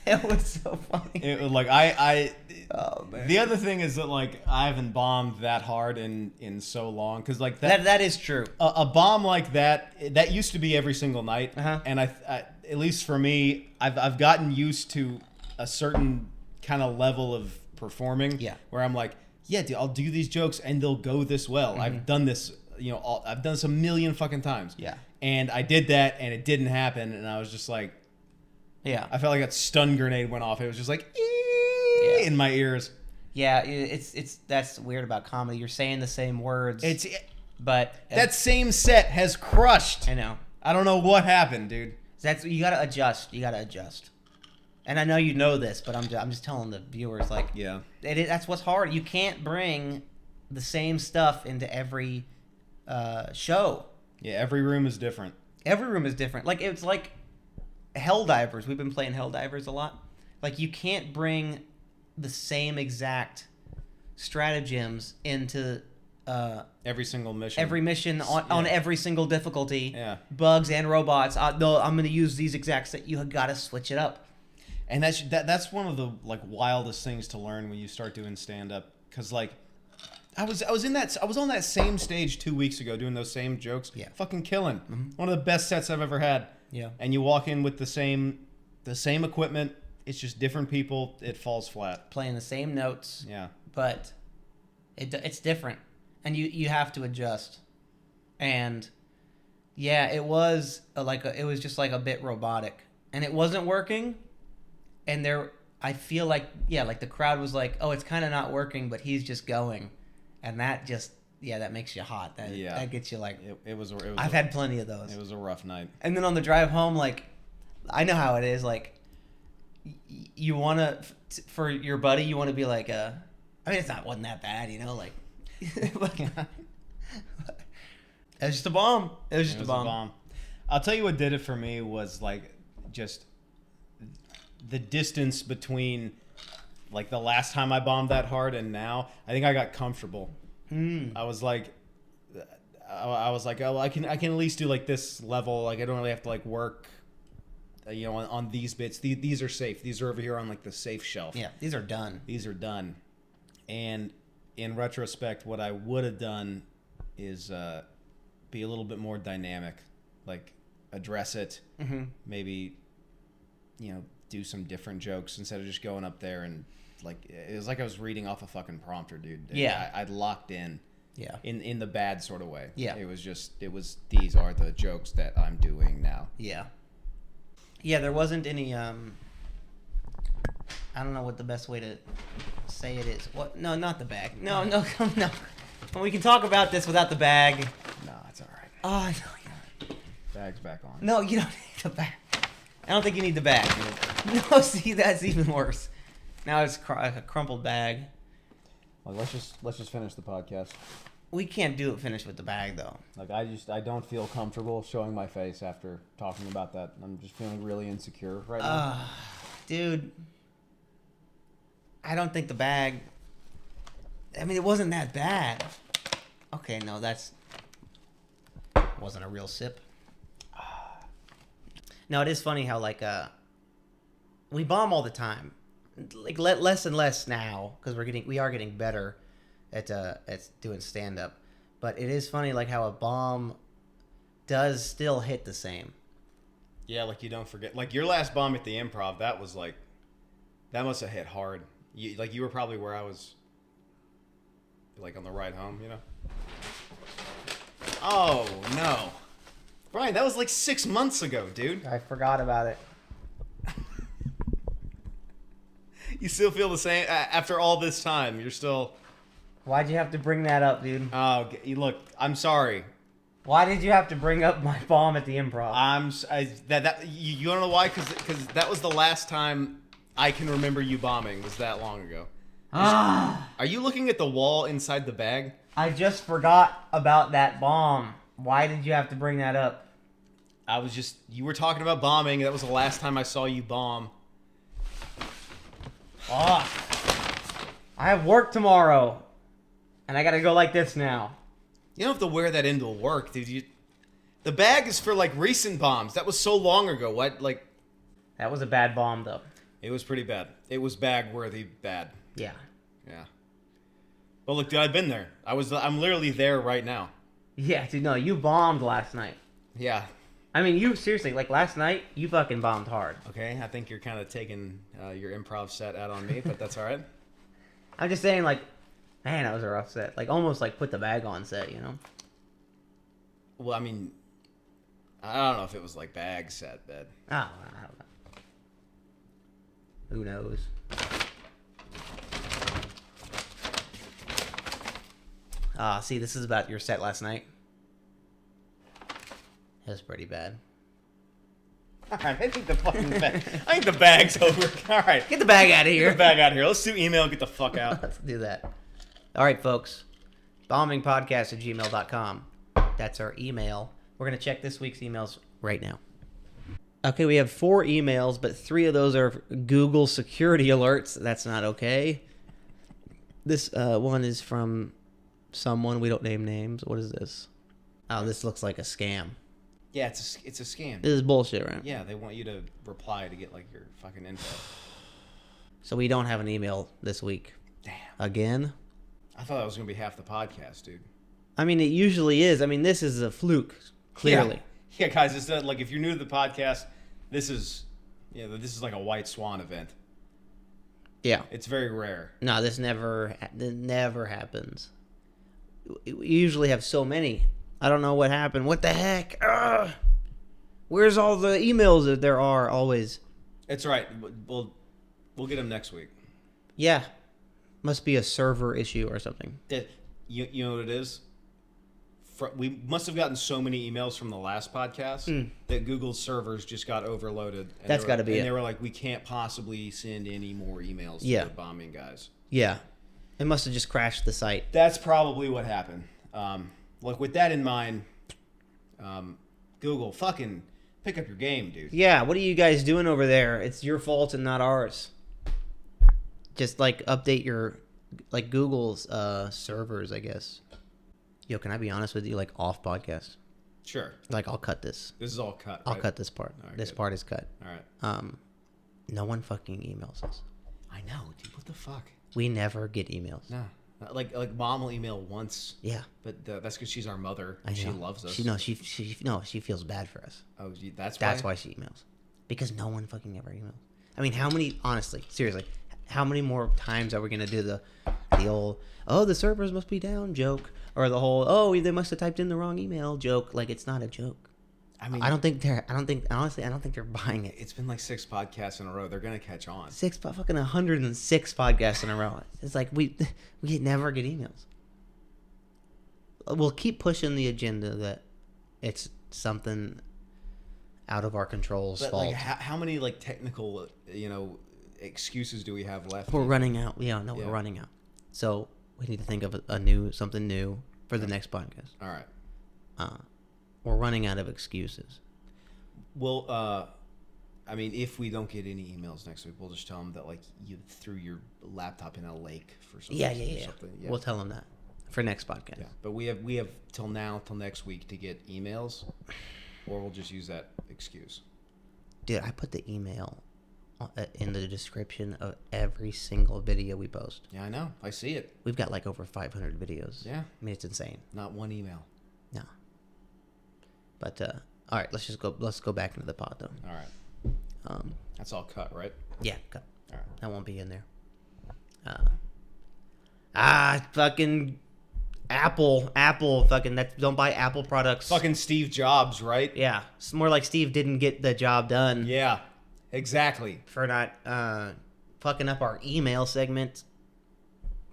It was so funny. It was like I Oh man. The other thing is that like I haven't bombed that hard in so long because like That is true. a bomb like that used to be every single night, and I at least for me I've gotten used to a certain kind of level of performing. Yeah. Where I'm like, yeah, dude, I'll do these jokes and they'll go this well. I've done this, I've done this a million fucking times. Yeah. And I did that and it didn't happen, and I was just like, Yeah. I felt like that stun grenade went off. It was just like in my ears. Yeah, it's that's weird about comedy. You're saying the same words. But That same set has crushed. I know. I don't know what happened, dude. That's you gotta adjust. You gotta adjust. And I know you know this, but I'm just telling the viewers like Yeah. That's what's hard. You can't bring the same stuff into every show. Yeah, every room is different. Every room is different. Like it's like Helldivers. We've been playing Helldivers a lot. Like you can't bring the same exact stratagems into Every single mission. every mission on every single difficulty. Yeah. Bugs and robots. No, I'm going to use these exact set. You got to switch it up. And that's one of the like wildest things to learn when you start doing stand up, cuz like I was on that same stage 2 weeks ago doing those same jokes. Yeah. Fucking killing. One of the best sets I've ever had. Yeah. And you walk in with the same equipment, it's just different people, it falls flat. Playing the same notes. Yeah. But it's different, and you have to adjust. And yeah, it was it was just like a bit robotic, and it wasn't working. And I feel like the crowd was like, oh, it's kind of not working, but he's just going, and that just that makes you hot. That gets you like. I've had plenty of those. It was a rough night. And then on the drive home, like, I know how it is. Like, you want to, for your buddy, you want to be like, I mean, wasn't that bad, like. It was just a bomb. It was just a bomb. I'll tell you what did it for me was like just the distance between like the last time I bombed that hard and now. I think I got comfortable. I was like, oh, I can at least do like this level. Like I don't really have to like work, on these bits. These are safe. These are over here on like the safe shelf. Yeah, these are done. These are done. And in retrospect, what I would have done is be a little bit more dynamic, like address it, maybe, do some different jokes instead of just going up there and like it was like I was reading off a fucking prompter, dude. Yeah, I'd locked in. Yeah. In the bad sort of way. Yeah. It was these are the jokes that I'm doing now. Yeah. Yeah, there wasn't any I don't know what the best way to say it is. What? No, not the bag. No. We can talk about this without the bag. No, it's all right. Oh, no. Bag's back on. No, you don't need the bag. I don't think you need the bag. No, see, that's even worse. Now it's like a crumpled bag. Like, let's just finish the podcast. We can't do it finished with the bag, though. Like, I don't feel comfortable showing my face after talking about that. I'm just feeling really insecure right now. Dude. I don't think the bag... I mean, it wasn't that bad. Okay, no, wasn't a real sip. No, it is funny how, like, we bomb all the time. Like, less and less now, because we are getting better at doing stand-up. But it is funny, like, how a bomb does still hit the same. Yeah, like, you don't forget. Like, your last bomb at the Improv, that was, like... That must have hit hard. You were probably where I was... Like, on the ride home, Oh, no. Brian, that was like 6 months ago, dude. I forgot about it. You still feel the same after all this time? You're still... Why'd you have to bring that up, dude? Oh, look, I'm sorry. Why did you have to bring up my bomb at the Improv? You don't know why? Because that was the last time I can remember you bombing. Was that long ago? Are you looking at the wall inside the bag? I just forgot about that bomb. Why did you have to bring that up? You were talking about bombing. That was the last time I saw you bomb. I have work tomorrow. And I gotta go like this now. You don't have to wear that into work, dude. The bag is for, like, recent bombs. That was so long ago. What, like... That was a bad bomb, though. It was pretty bad. It was bag-worthy bad. Yeah. Yeah. But look, dude, I've been there. I'm literally there right now. Yeah, dude, no, you bombed last night. Yeah. I mean, you seriously, like last night, you fucking bombed hard. Okay, I think you're kind of taking your improv set out on me, but that's all right. I'm just saying, like, man, that was a rough set. Like, almost like put the bag on set, you know? Well, I mean, I don't know if it was like bag set, bed. Oh, I don't know. Who knows? See, this is about your set last night. It was pretty bad. All right, I think the bag's over. All right, Get the bag out of here. get the bag out of here. Let's do email and get the fuck out. Let's do that. All right, folks. Bombingpodcast@gmail.com. That's our email. We're going to check this week's emails right now. Okay, we have 4 emails, but 3 of those are Google security alerts. That's not okay. This one is from someone. We don't name names. What is this? Oh, this looks like a scam. Yeah, it's a scam. This is bullshit, right? Yeah, they want you to reply to get like your fucking info. So we don't have an email this week. Damn. Again? I thought that was gonna be half the podcast, dude. I mean, it usually is. I mean, this is a fluke, clearly. Yeah, guys, it's like if you're new to the podcast, this is like a white swan event. Yeah. It's very rare. No, this never happens. We usually have so many. I don't know what happened. What the heck? Ugh. Where's all the emails that there are always? It's right. We'll get them next week. Yeah. Must be a server issue or something. You know what it is? We must have gotten so many emails from the last podcast that Google's servers just got overloaded. That's got to be it. And they were like, we can't possibly send any more emails to the bombing guys. Yeah. It must have just crashed the site. That's probably what happened. Look, with that in mind, Google, fucking pick up your game, dude. Yeah, what are you guys doing over there? It's your fault and not ours. Just, like, update your, like, Google's servers, I guess. Yo, can I be honest with you? Like, off podcast. Sure. Like, I'll cut this. This is all cut, right? I'll cut this part. Right, this good. part is cut. All right. No one fucking emails us. I know, dude. What the fuck? We never get emails. No. Like mom will email once. Yeah. But that's because she's our mother. I know. She loves us. She feels bad for us. Oh, that's why she emails. Because no one fucking ever emails. I mean, how many? Honestly, seriously, how many more times are we gonna do the old the servers must be down joke, or the whole they must have typed in the wrong email joke? Like, it's not a joke. I mean, I don't think they're buying it. It's been like 6 podcasts in a row. They're gonna catch on. 106 podcasts in a row. It's like we never get emails. We'll keep pushing the agenda that it's something out of our control's fault. Like, how many like technical excuses do we have left? We're running out. We're running out. So we need to think of something new for the next podcast. All right. We're running out of excuses. Well, I mean, if we don't get any emails next week, we'll just tell them that like you threw your laptop in a lake for something. Yeah. We'll tell them that for next podcast. Yeah, but we have till next week to get emails, or we'll just use that excuse. Dude, I put the email in the description of every single video we post. Yeah, I know. I see it. We've got like over 500 videos. Yeah. I mean, it's insane. Not one email. No. But all right, let's go back into the pod though. All right. That's all cut, right? Yeah, cut. All right. That won't be in there. Fucking Apple, fucking don't buy Apple products. Fucking Steve Jobs, right? Yeah, it's more like Steve didn't get the job done. Yeah, exactly. For not fucking up our email segment.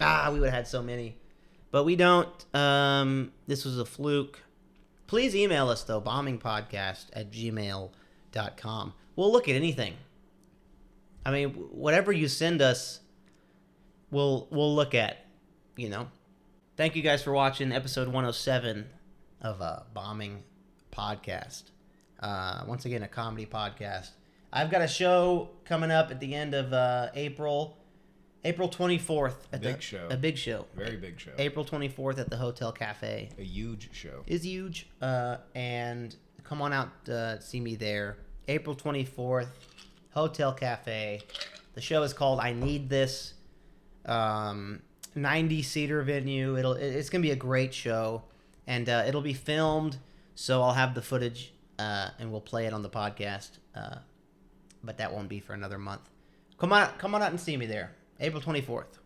We would have had so many, but we don't. This was a fluke. Please email us, though, bombingpodcast@gmail.com. We'll look at anything. I mean, whatever you send us, we'll look at, Thank you guys for watching episode 107 of Bombing Podcast. Once again, a comedy podcast. I've got a show coming up at the end of April 24th. A big show. A big show. Very big show. April 24th at the Hotel Cafe. A huge show. Is huge. And come on out to see me there. April 24th, Hotel Cafe. The show is called I Need This. 90-seater venue. It's gonna be a great show, and it'll be filmed, so I'll have the footage, and we'll play it on the podcast. But that won't be for another month. Come on out and see me there, April 24th,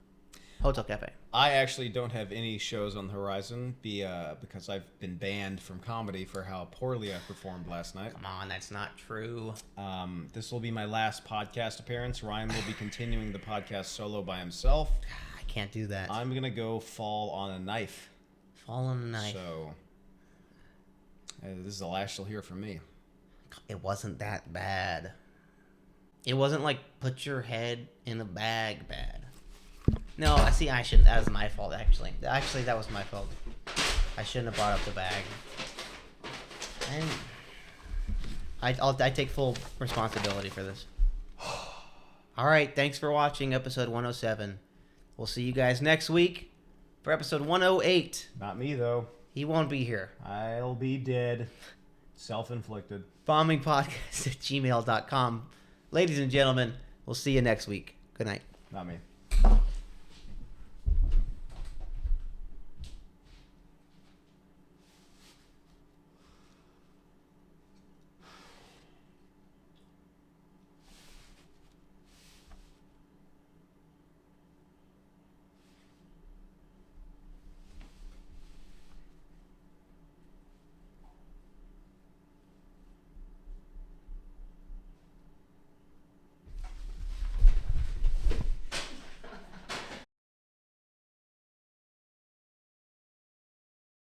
Hotel Cafe. I actually don't have any shows on the horizon because I've been banned from comedy for how poorly I performed last night. Come on, that's not true. This will be my last podcast appearance. Ryan will be continuing the podcast solo by himself. I can't do that. I'm going to go fall on a knife. Fall on a knife. So, this is the last you'll hear from me. It wasn't that bad. It wasn't like put your head in a bag bad. No, I see. That was my fault. Actually, that was my fault. I shouldn't have brought up the bag. And I take full responsibility for this. All right. Thanks for watching episode 107. We'll see you guys next week for episode 108. Not me though. He won't be here. I'll be dead. Self-inflicted. Bombingpodcast@gmail.com. Ladies and gentlemen, we'll see you next week. Good night. Not me.